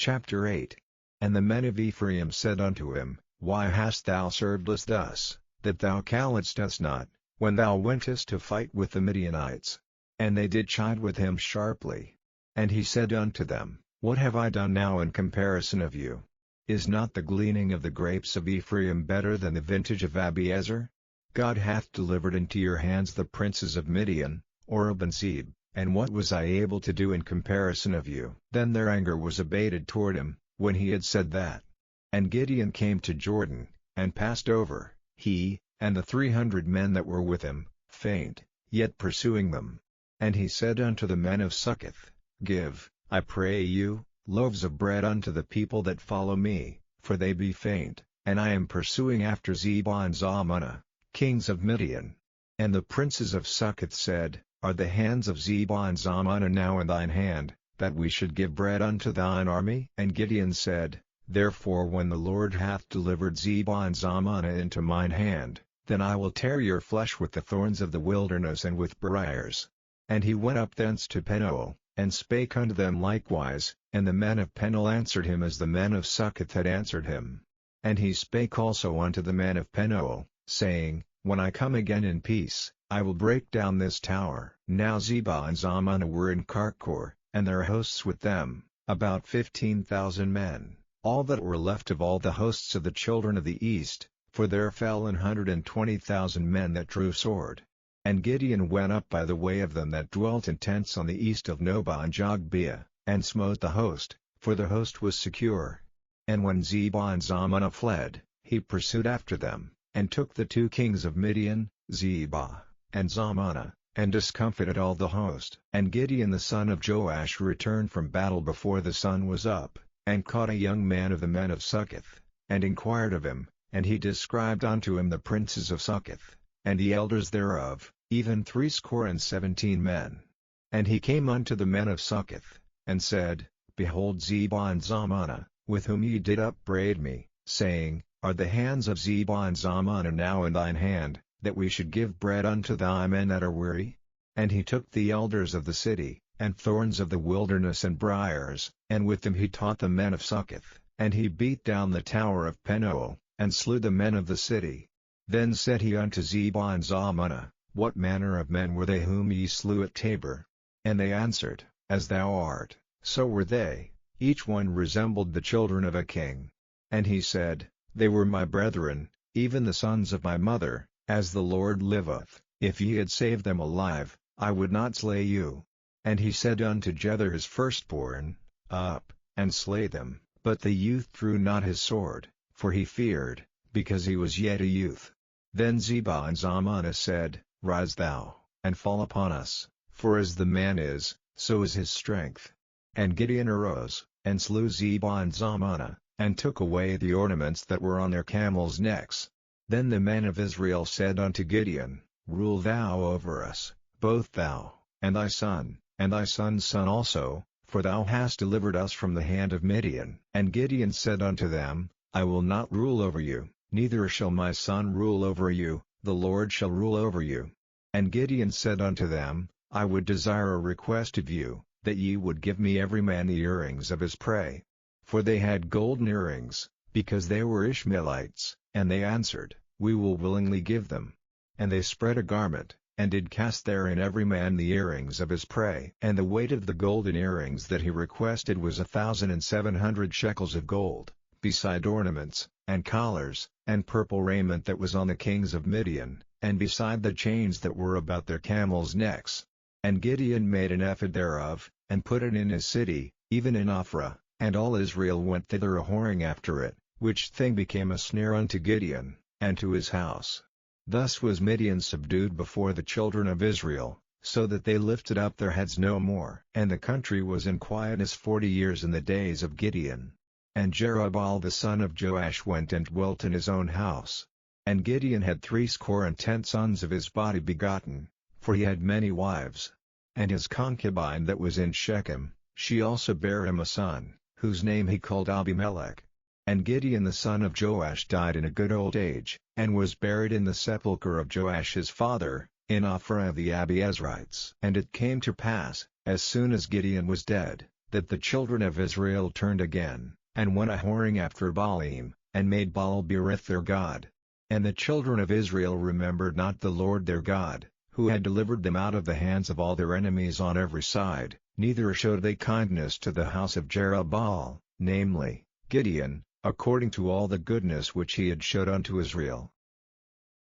Chapter 8. And the men of Ephraim said unto him, Why hast thou served us thus, that thou calledst us not, when thou wentest to fight with the Midianites? And they did chide with him sharply. And he said unto them, What have I done now in comparison of you? Is not the gleaning of the grapes of Ephraim better than the vintage of Abiezer? God hath delivered into your hands the princes of Midian, Oreb and Zeb, and what was I able to do in comparison of you? Then their anger was abated toward him, when he had said that. And Gideon came to Jordan, and passed over, he, and the 300 men that were with him, faint, yet pursuing them. And he said unto the men of Succoth, Give, I pray you, loaves of bread unto the people that follow me, for they be faint, and I am pursuing after Zebah and Zalmunna, kings of Midian. And the princes of Succoth said, Are the hands of Zebah and Zalmunna now in thine hand, that we should give bread unto thine army? And Gideon said, Therefore when the Lord hath delivered Zebah and Zalmunna into mine hand, then I will tear your flesh with the thorns of the wilderness and with briars. And he went up thence to Penuel, and spake unto them likewise, and the men of Penuel answered him as the men of Succoth had answered him. And he spake also unto the men of Penuel, saying, When I come again in peace, I will break down this tower. Now Zebah and Zalmunna were in Karkor, and their hosts with them, about 15,000 men, all that were left of all the hosts of the children of the east, for there fell 120,000 men that drew sword. And Gideon went up by the way of them that dwelt in tents on the east of Nobah and Jogbeah, and smote the host, for the host was secure. And when Zebah and Zalmunna fled, he pursued after them, and took the 2 kings of Midian, Zebah and Zalmunna, and discomfited all the host. And Gideon the son of Joash returned from battle before the sun was up, and caught a young man of the men of Succoth, and inquired of him, and he described unto him the princes of Succoth, and the elders thereof, even 17 men. And he came unto the men of Succoth, and said, Behold Zebah and Zalmunna, with whom ye did upbraid me, saying, Are the hands of Zebah and Zalmunna now in thine hand, that we should give bread unto thy men that are weary? And he took the elders of the city, and thorns of the wilderness and briars, and with them he taught the men of Succoth, and he beat down the tower of Penuel, and slew the men of the city. Then said he unto Zebah and Zalmunna, What manner of men were they whom ye slew at Tabor? And they answered, As thou art, so were they, each one resembled the children of a king. And he said, They were my brethren, even the sons of my mother, as the Lord liveth, if ye had saved them alive, I would not slay you. And he said unto Jether his firstborn, Up, and slay them. But the youth drew not his sword, for he feared, because he was yet a youth. Then Zebah and Zalmunna said, Rise thou, and fall upon us, for as the man is, so is his strength. And Gideon arose, and slew Zebah and Zalmunna, and took away the ornaments that were on their camels' necks. Then the men of Israel said unto Gideon, Rule thou over us, both thou, and thy son, and thy son's son also, for thou hast delivered us from the hand of Midian. And Gideon said unto them, I will not rule over you, neither shall my son rule over you, the Lord shall rule over you. And Gideon said unto them, I would desire a request of you, that ye would give me every man the earrings of his prey. For they had golden earrings, because they were Ishmaelites, and they answered, We will willingly give them. And they spread a garment, and did cast therein every man the earrings of his prey. And the weight of the golden earrings that he requested was 1,700 shekels of gold, beside ornaments, and collars, and purple raiment that was on the kings of Midian, and beside the chains that were about their camels' necks. And Gideon made an ephod thereof, and put it in his city, even in Ophrah, and all Israel went thither a-whoring after it, which thing became a snare unto Gideon, and to his house. Thus was Midian subdued before the children of Israel, so that they lifted up their heads no more. And the country was in quietness 40 years in the days of Gideon. And Jerubbaal the son of Joash went and dwelt in his own house. And Gideon had 70 sons of his body begotten, for he had many wives. And his concubine that was in Shechem, she also bare him a son, whose name he called Abimelech. And Gideon the son of Joash died in a good old age, and was buried in the sepulchre of Joash his father, in Ophrah of the Abiezrites. And it came to pass, as soon as Gideon was dead, that the children of Israel turned again, and went a-whoring after Baalim, and made Baal-berith their god. And the children of Israel remembered not the Lord their God, who had delivered them out of the hands of all their enemies on every side, neither showed they kindness to the house of Jerubbaal, namely, Gideon, according to all the goodness which he had showed unto Israel.